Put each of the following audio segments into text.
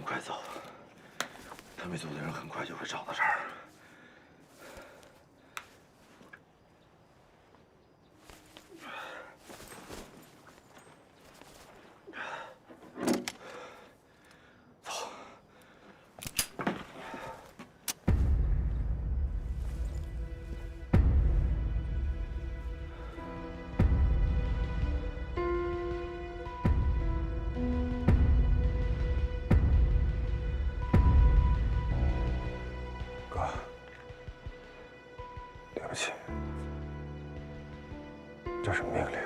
快走，他们组的人很快就会找到这儿。对不起，这是命令。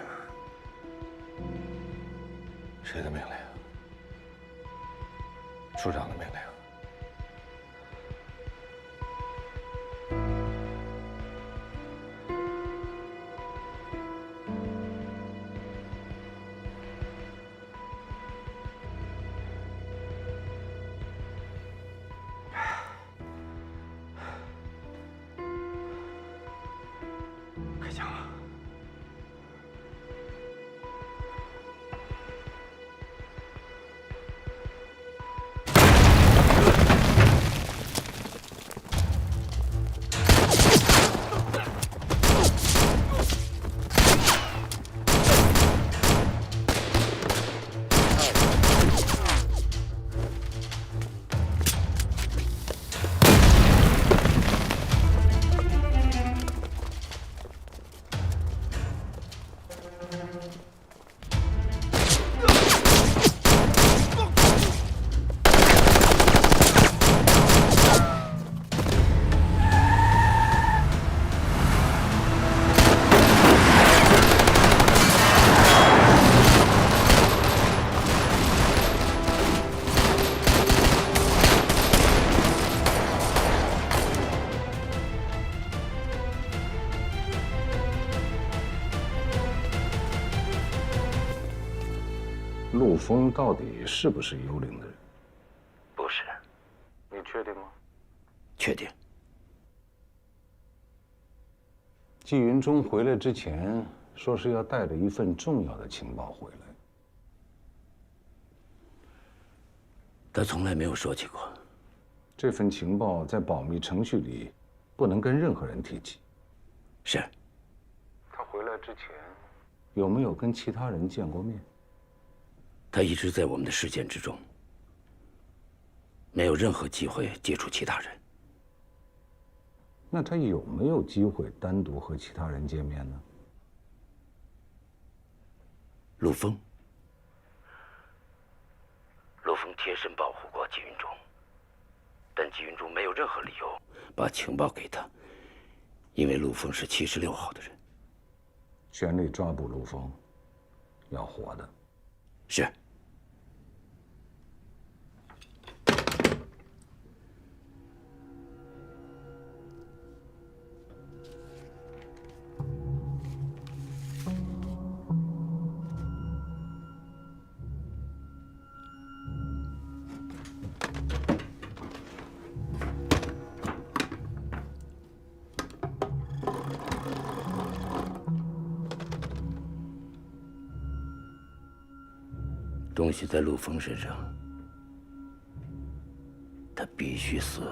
谁的命令？处长的命令。开枪了！陆枫到底是不是幽灵的人？不是。你确定吗？确定。季云中回来之前说是要带着一份重要的情报回来。他从来没有说起过。这份情报在保密程序里不能跟任何人提起。是。他回来之前有没有跟其他人见过面？他一直在我们的视线之中，没有任何机会接触其他人。那他有没有机会单独和其他人见面呢？陆枫贴身保护过季云中，但季云中没有任何理由把情报给他，因为陆枫是76号的人。全力抓捕陆枫，要活的。是。东西在陆枫身上，他必须死。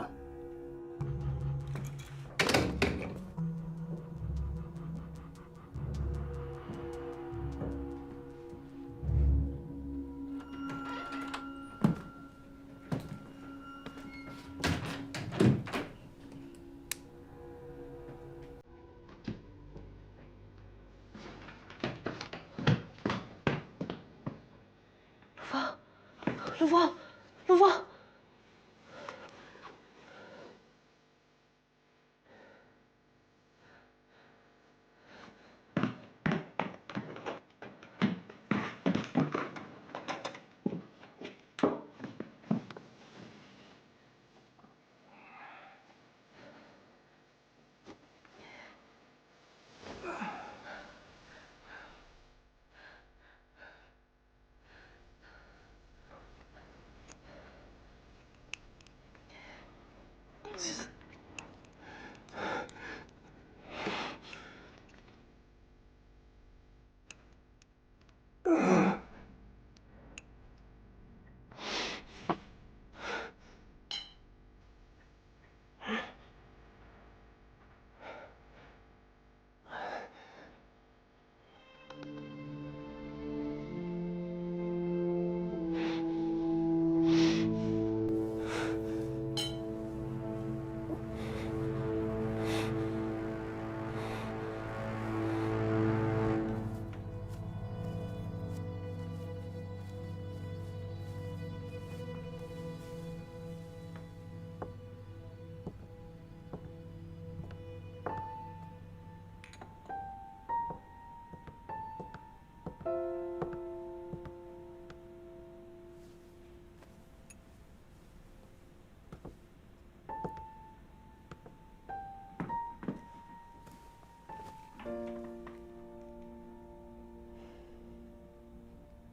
陆枫，陆枫，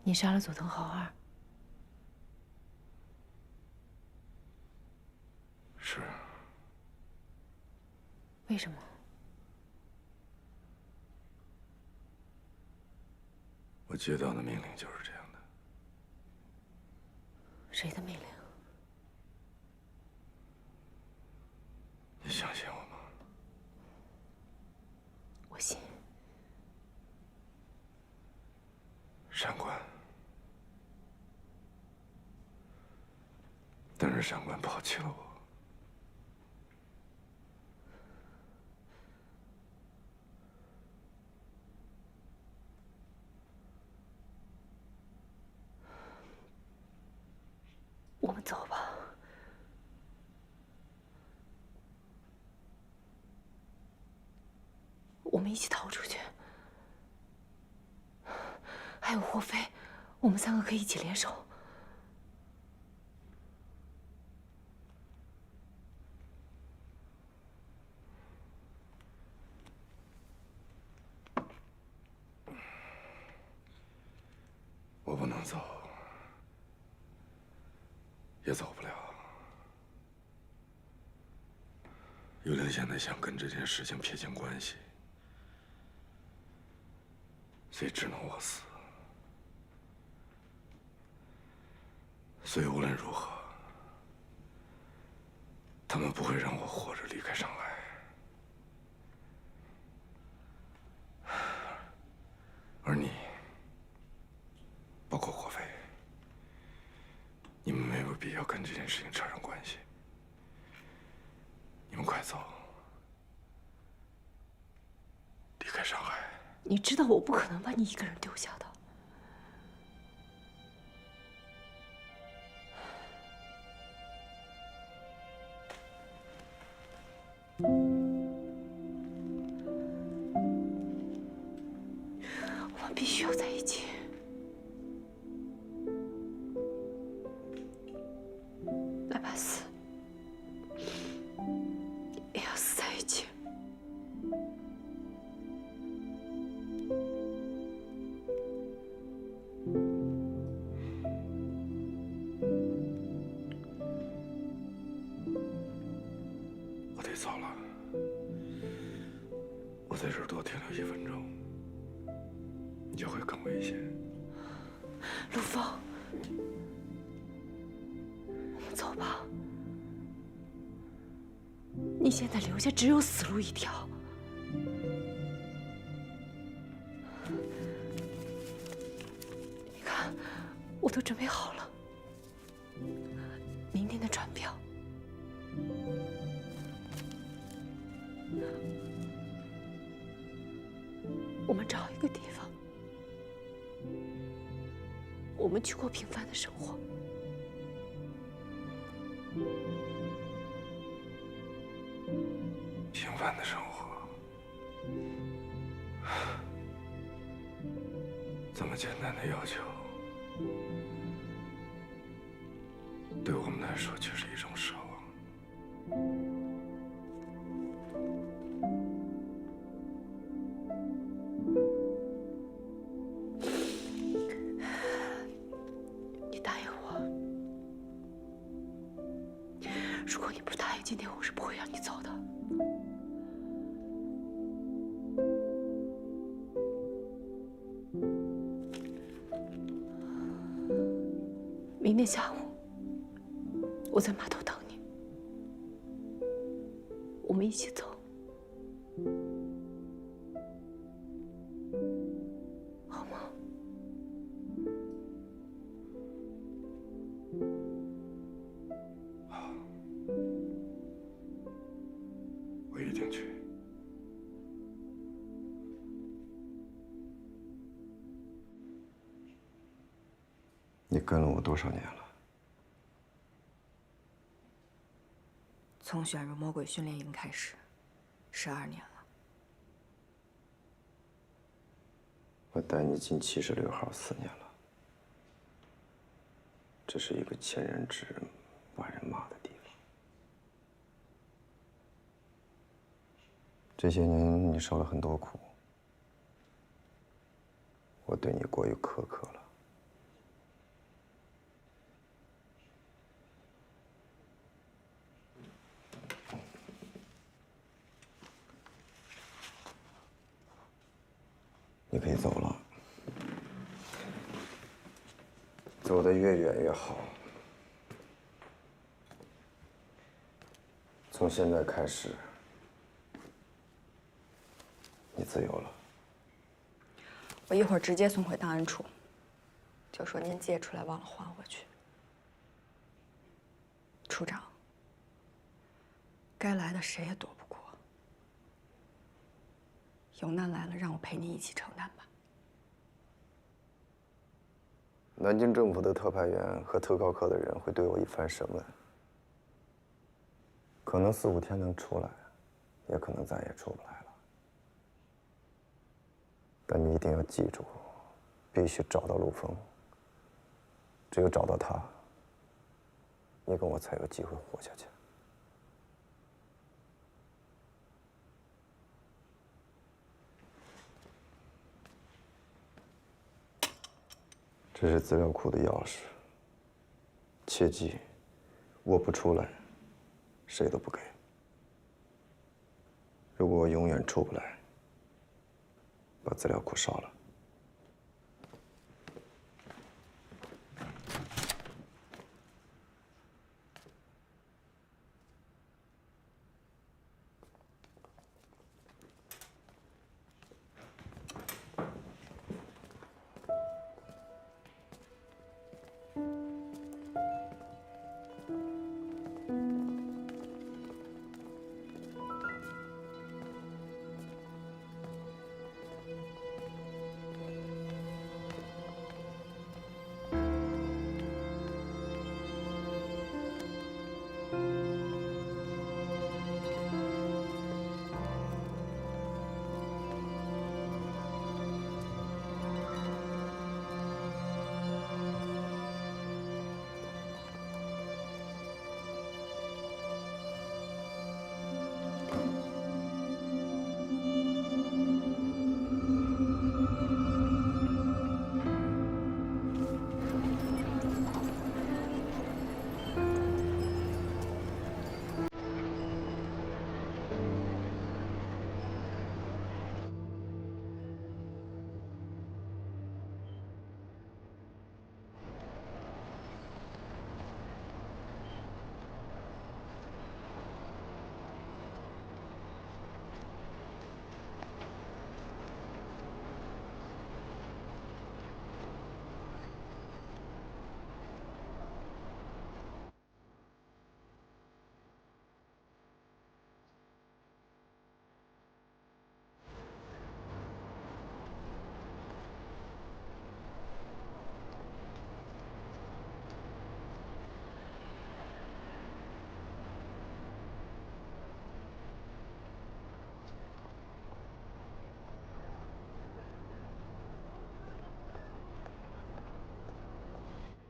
你杀了佐藤浩二。是。为什么？我接到的命令就是这样的。谁的命令？你相信我吗？我信。上官。但是上官抛弃了我。我们走吧。我们一起逃出去。还有霍飞，我们3个可以一起联手。我不能走，也走不了。幽灵现在想跟这件事情撇清关系，所以只能我死。所以无论如何，他们不会让我活着离开上海。而你，包括霍飞，你们没有必要跟这件事情扯上关系。你们快走，离开上海。你知道我不可能把你一个人丢下的。我们必须要在一起。哪怕死，也要死在一起。我得走了，我在这儿多停留1分钟，你就会更危险。陆枫，我们走吧。你现在留下只有死路一条。你看，我都准备好了，明天的船票。我们找一个地方，我们去过平凡的生活。平凡的生活，这么简单的要求，对我们来说却是一种奢望。你答应我，如果你不答应，今天我是不会让你走的。明天下午，我在码头等你，我们一起走，好吗？好，我一定去。你跟了我多少年了？从选入魔鬼训练营开始，12年了。我带你进76号4年了。这是一个千人指、万人骂的地方。这些年你受了很多苦，我对你过于苛刻了。你可以走了，走得越远越好。从现在开始，你自由了。我一会儿直接送回档案处，就说您借出来忘了还回去。处长，该来的谁也躲不过。有难来了，让我陪您一起承担吧。南京政府的特派员和特高科的人会对我一番审问，可能4、5天能出来，也可能再也出不来了。但你一定要记住，必须找到陆枫。只有找到他，你跟我才有机会活下去。这是资料库的钥匙，切记，我不出来，谁都不给。如果我永远出不来，把资料库烧了。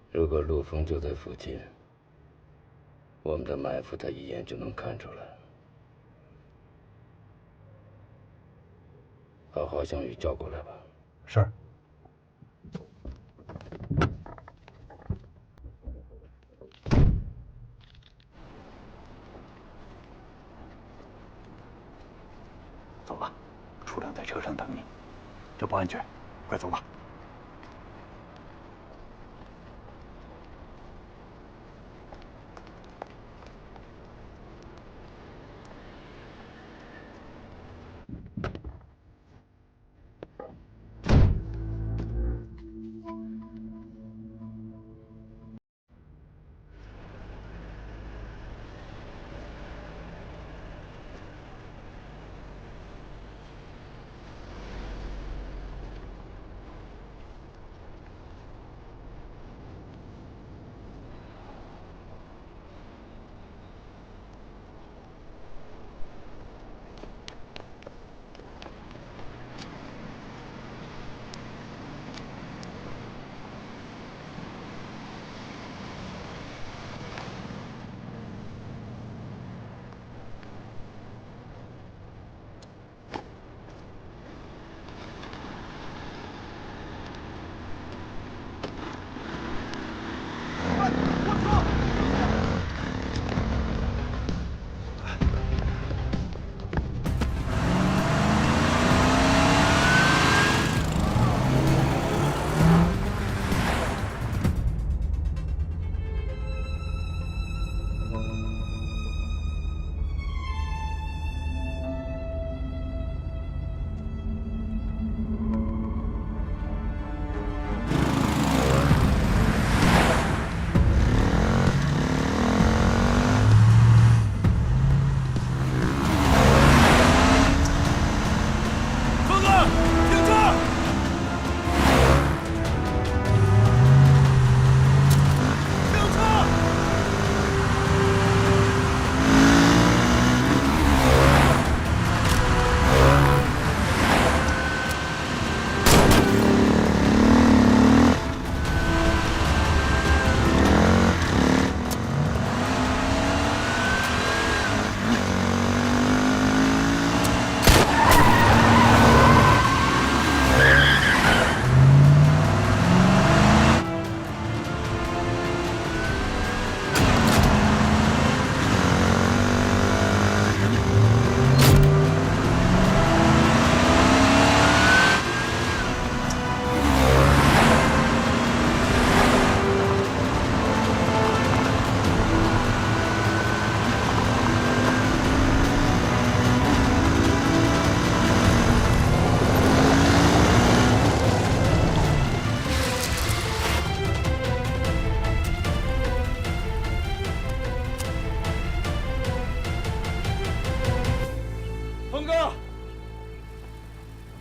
如果陆枫就在附近，我们的埋伏他一眼就能看出来。把华翔宇叫过来吧。是。走吧，处长在车上等你，这不安全，快走吧。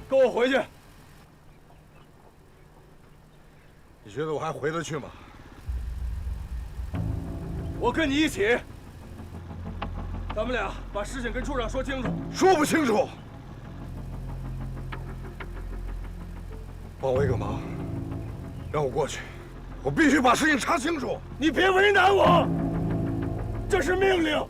跟我回去。你觉得我还回得去吗？我跟你一起，咱们俩把事情跟处长说清楚。说不清楚，帮我一个忙，让我过去，我必须把事情查清楚。你别为难我，这是命令。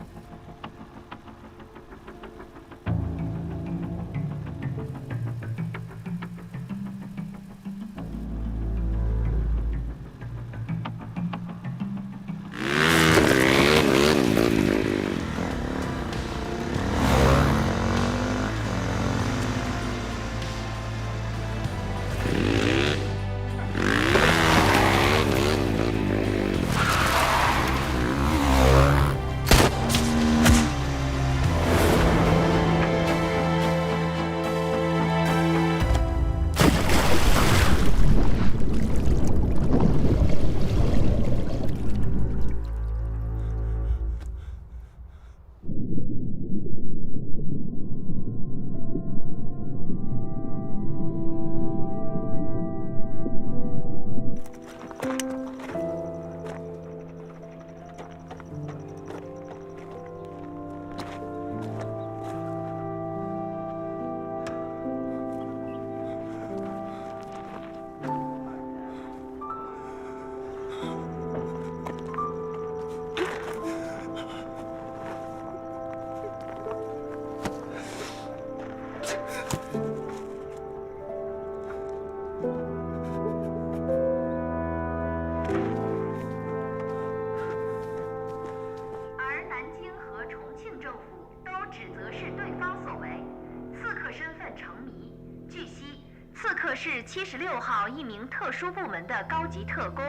是76号一名特殊部门的高级特工，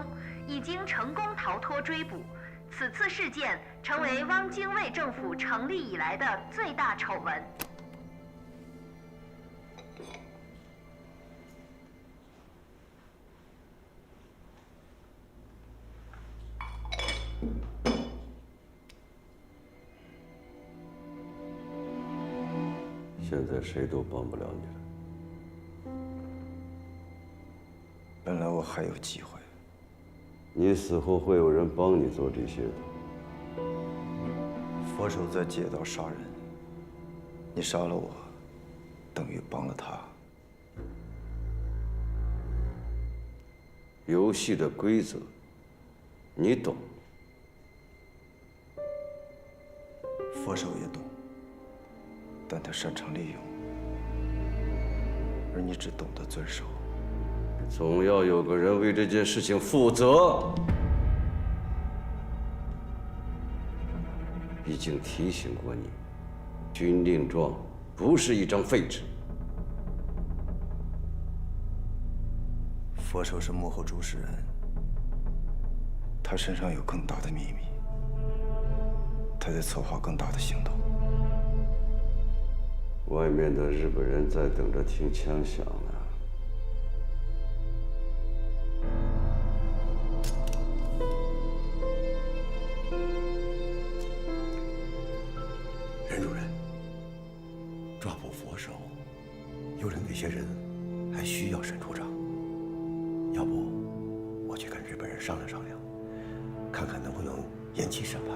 已经成功逃脱追捕。此次事件成为汪精卫政府成立以来的最大丑闻。现在谁都帮不了你了。 本来我还有机会。你死后会有人帮你做这些的。佛手在劫道杀人，你杀了我，等于帮了他。游戏的规则，你懂。佛手也懂，但他擅长利用，而你只懂得遵守。 总要有个人为这件事情负责。已经提醒过你，军令状不是一张废纸。佛手是幕后主使人，他身上有更大的秘密。他在策划更大的行动。外面的日本人在等着听枪响呢。任主任，抓捕佛手，有人那些人还需要沈处长。要不，我去跟日本人商量商量，看看能不能延期审判。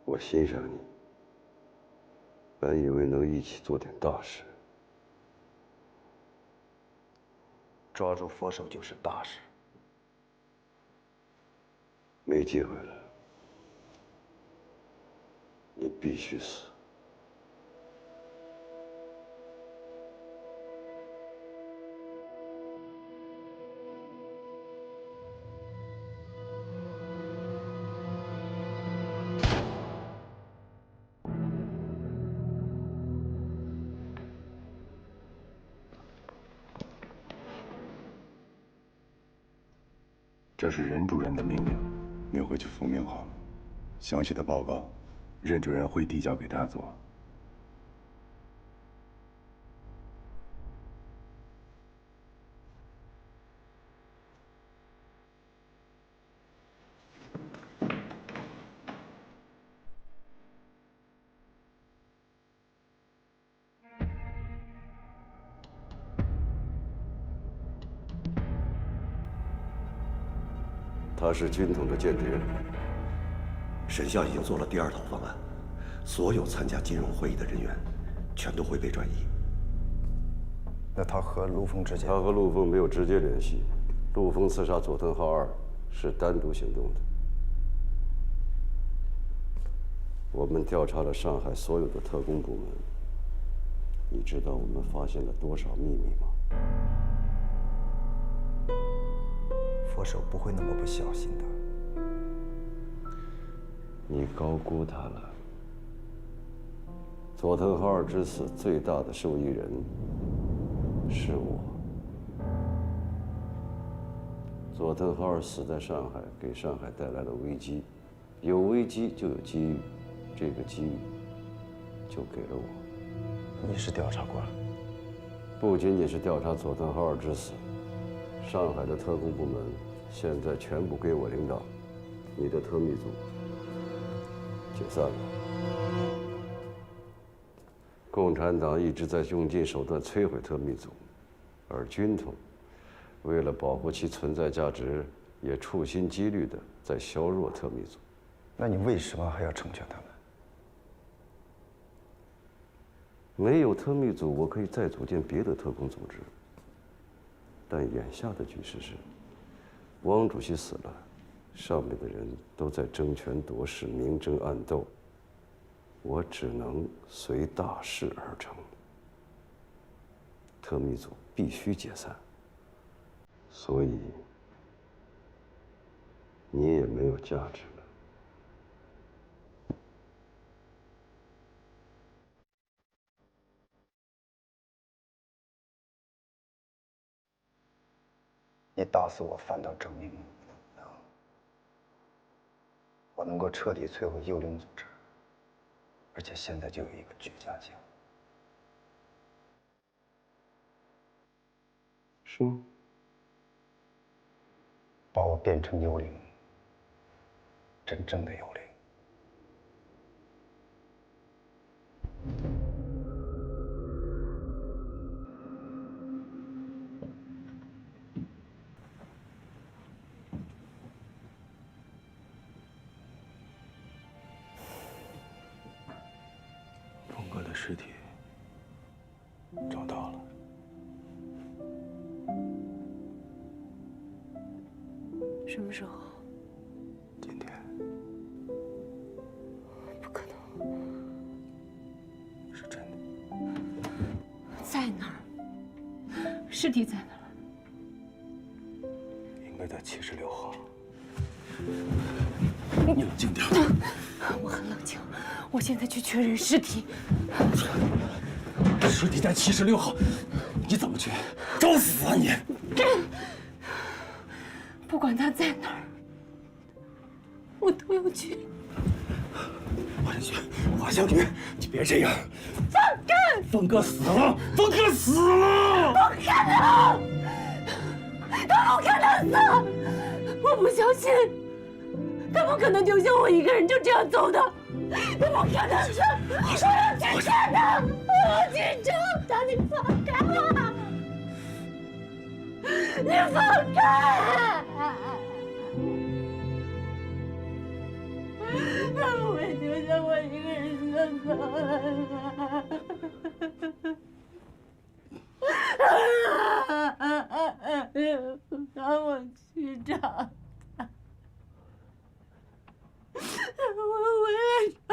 我欣赏你，本以为能一起做点大事。抓住佛手就是大事。没机会了，你必须死。这是任主任的命令，您回去复命好了。详细的报告，任主任会递交给他做。他是军统的间谍。沈校已经做了第2套方案，所有参加金融会议的人员，全都会被转移。那他和陆丰之间？他和陆丰没有直接联系。陆丰刺杀佐藤浩二是单独行动的。我们调查了上海所有的特工部门，你知道我们发现了多少秘密吗？佛手不会那么不小心的。你高估他了。佐藤浩二之死最大的受益人是我。佐藤浩二死在上海，给上海带来了危机。有危机就有机遇，这个机遇就给了我。你是调查官，不仅仅是调查佐藤浩二之死，上海的特工部门现在全部归我领导，你的特密组解散了。共产党一直在用尽手段摧毁特密组，而军统为了保护其存在价值，也处心积虑地在削弱特密组。那你为什么还要成全他们？没有特密组，我可以再组建别的特工组织。但眼下的局势是，汪主席死了，上面的人都在争权夺势、明争暗斗，我只能随大势而成。特密组必须解散，所以你也没有价值了。你打死我反倒证明，我能够彻底摧毁幽灵组织，而且现在就有一个绝佳机会。是吗？把我变成幽灵，真正的幽灵。峰哥的尸体找到了。什么时候？今天。不可能，是真的。在哪儿？尸体在哪儿？应备的76号。你冷静点。我很冷静，我现在去确认尸体。尸体在76号，你怎么去？找死啊你！不管他在哪儿，我都要去。华香菊，你别这样。放开！峰哥死了，峰哥死了！不可能！他不可能死！我不相信，他不可能丢下我一个人就这样走的，他不可能是！我要去见他，我要去找他！你放开我！你放开！他不会丢下我一个人就走了。让我去找他，我会找。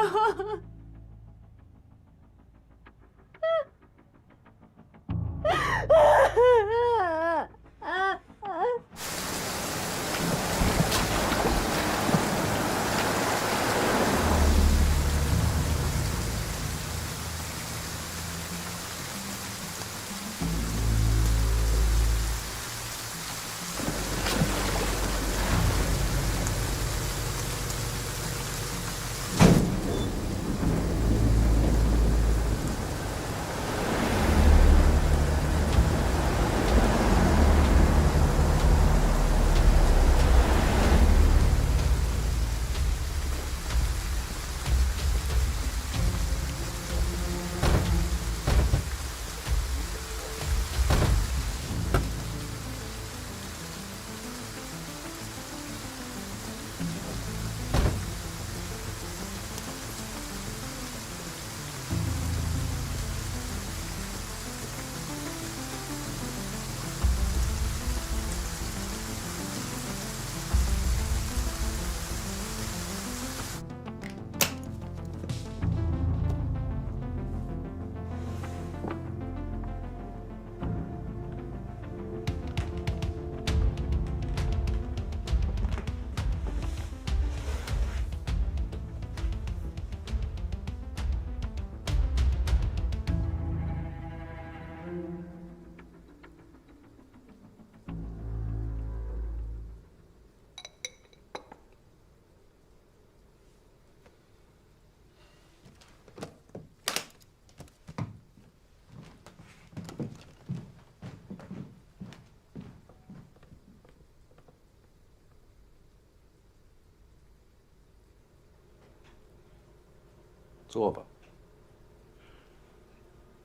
坐吧。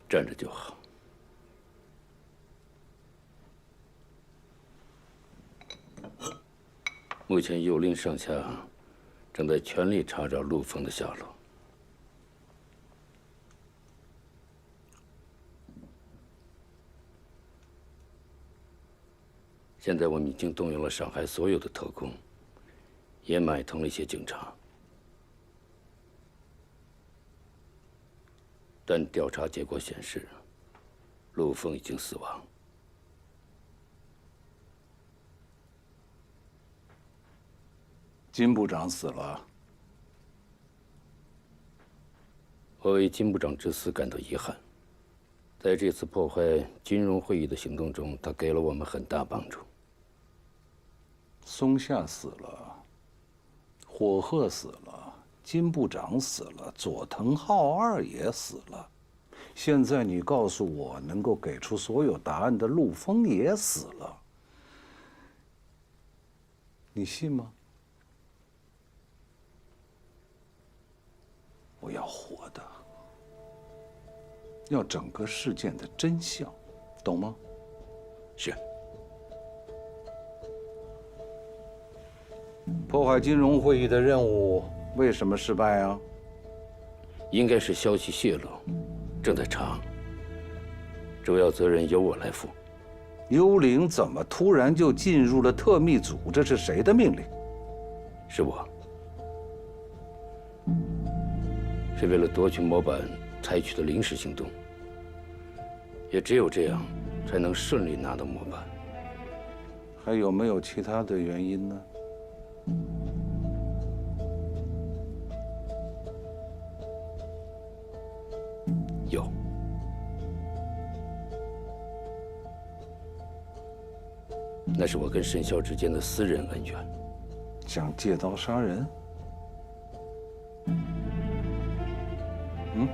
站着就好。目前右令上下正在全力查找陆丰的下落。现在我们已经动用了上海所有的特工，也买通了一些警察。 但调查结果显示，陆丰已经死亡。金部长死了，我为金部长之死感到遗憾。在这次破坏金融会议的行动中，他给了我们很大帮助。松下死了，火鹤死了。 金部长死了，佐藤浩二也死了。现在你告诉我，能够给出所有答案的陆丰也死了，你信吗？我要活的，要整个事件的真相，懂吗？是。破坏金融会议的任务。 为什么失败啊？应该是消息泄露，正在查。主要责任由我来负。幽灵怎么突然就进入了特密组？这是谁的命令？是我。是为了夺取模板采取的临时行动。也只有这样，才能顺利拿到模板。还有没有其他的原因呢？有。那是我跟沈潇之间的私人恩怨。想借刀杀人？嗯？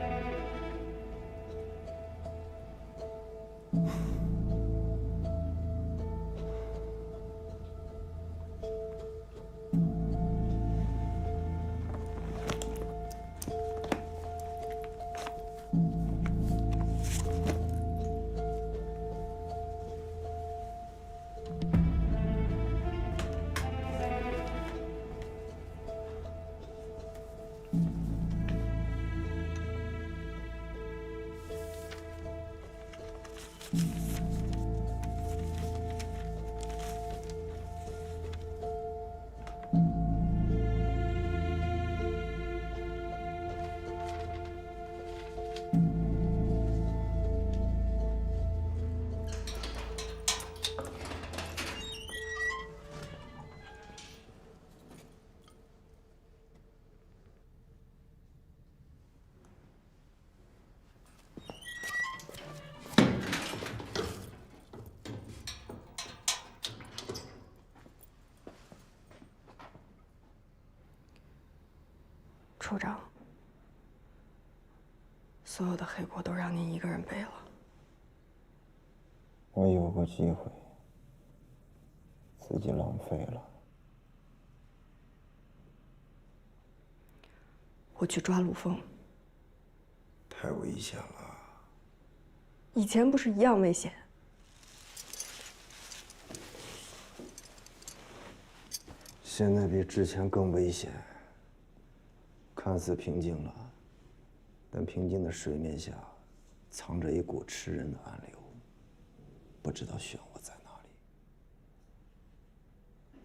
处长，所有的黑锅都让您一个人背了。我有过机会，自己浪费了。我去抓陆枫，太危险了。以前不是一样危险？现在比之前更危险。看似平静了，但平静的水面下，藏着一股吃人的暗流，不知道漩涡在哪里。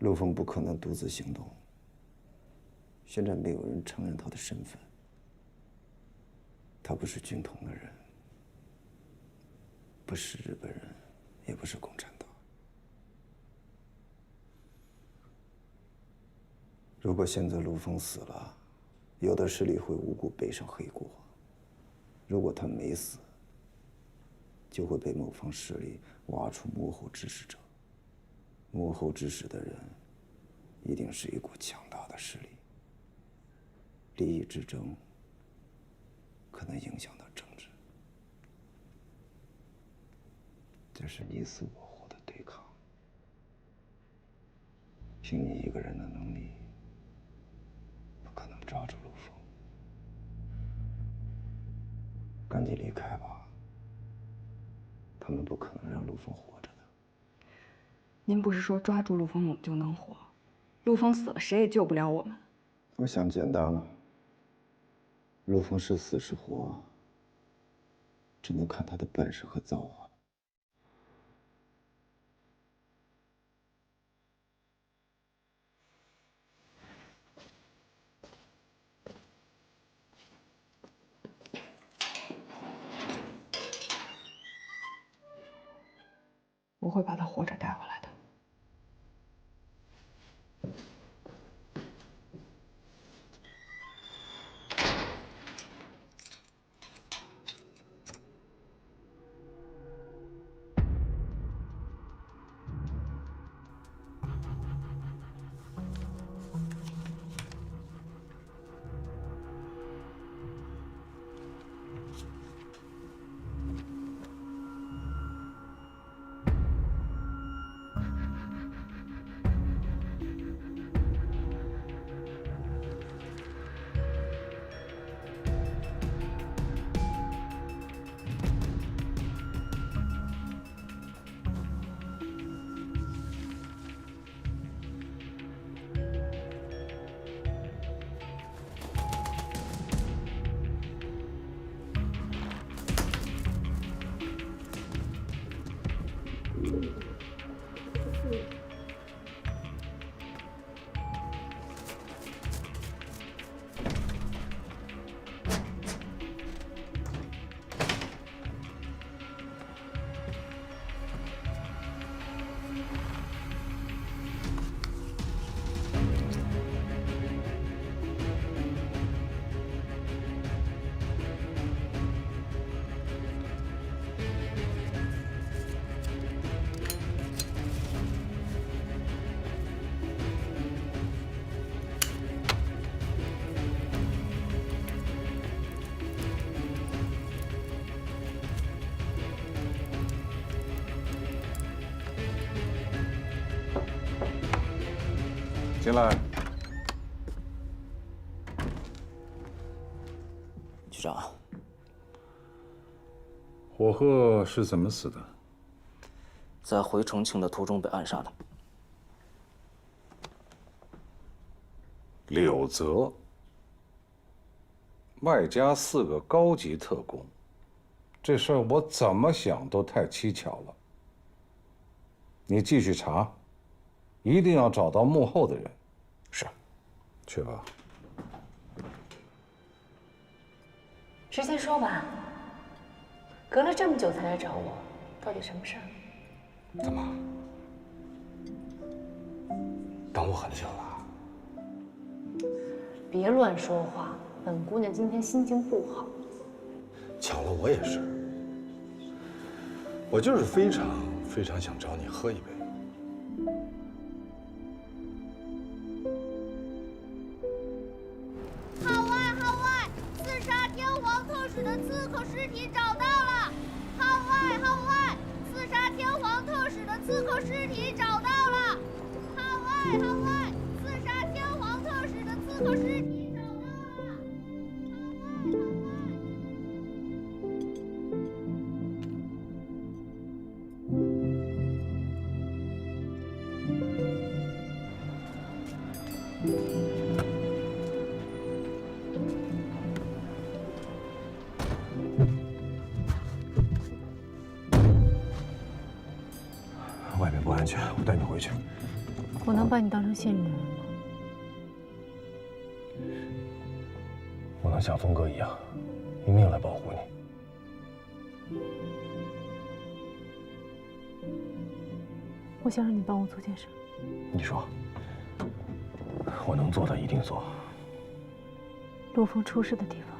陆枫不可能独自行动，现在没有人承认他的身份。他不是军统的人，不是日本人，也不是共产党。如果现在陆枫死了，有的势力会无故背上黑锅；如果他没死，就会被某方势力挖出幕后指使者。幕后指使的人，一定是一股强大的势力。利益之争可能影响到政治，这是你死我活的对抗。凭你一个人的能力，不可能抓住陆枫。赶紧离开吧，他们不可能让陆枫活着的。您不是说抓住陆枫我们就能活？陆枫死了，谁也救不了我们。我想简单了，陆枫是死是活，只能看他的本事和造化。我会把他活着带回来的。进来。局长，火鹤是怎么死的？在回重庆的途中被暗杀的。柳泽，外加4个高级特工，这事儿我怎么想都太蹊跷了。你继续查，一定要找到幕后的人。是，去吧。直接说吧，隔了这么久才来找我，到底什么事儿？怎么？等我很久了？别乱说话，本姑娘今天心情不好。巧了，我也是。我就是非常非常想找你喝一杯。号外！刺杀天皇特使的刺客尸体找到了！号外！刺杀天皇特使的刺客尸体找到了！号外！刺杀天皇特使的刺客尸体找到了！号外！外面不安全，我带你回去。我能把你当成信任的人吗？我能像峰哥一样，一命来保护你。我想让你帮我做件事。你说，我能做的一定做。陆枫出事的地方，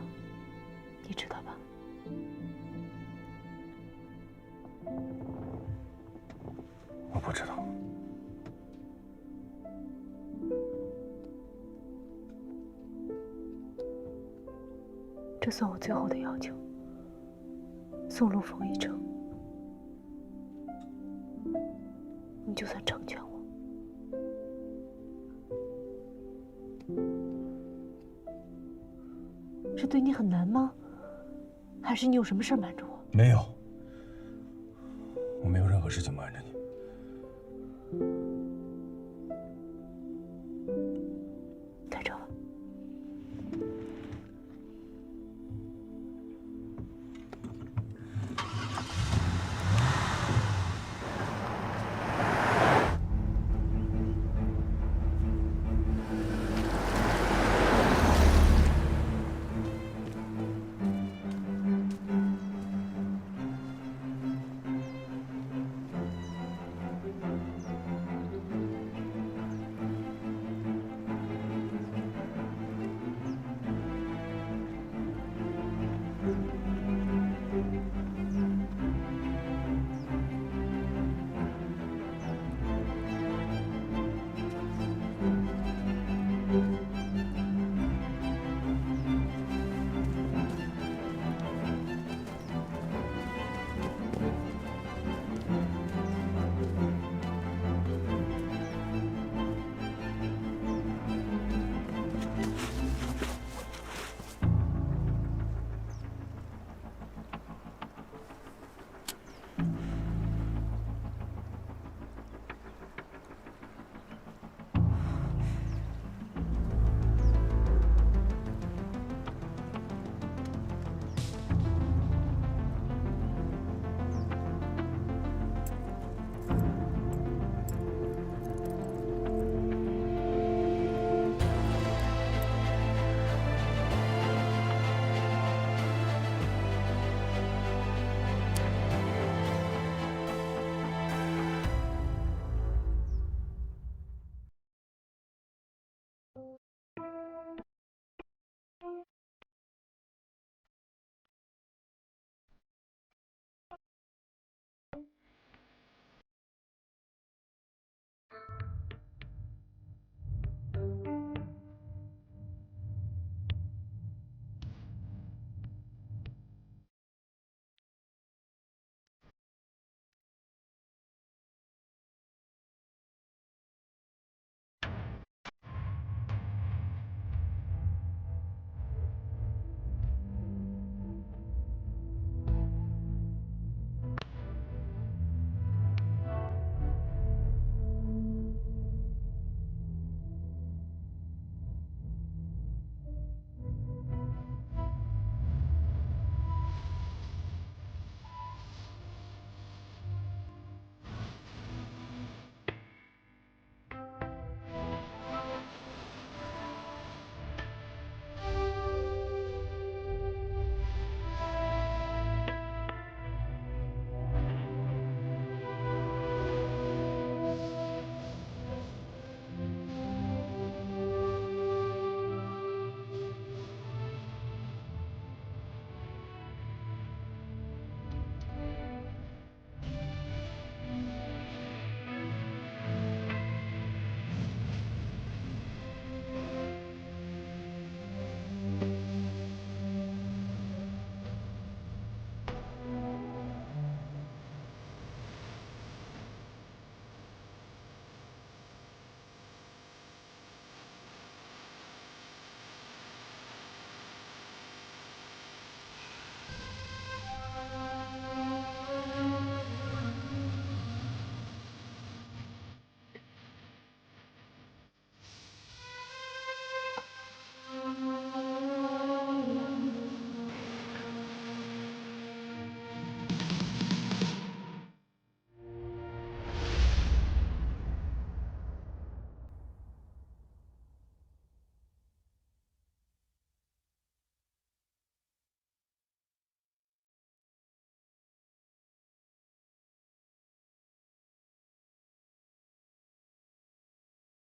你知道吧？我不知道。这算我最后的要求，送陆枫一程，你就算成全我。这对你很难吗？还是你有什么事瞒着我？没有，我没有任何事情瞒着你。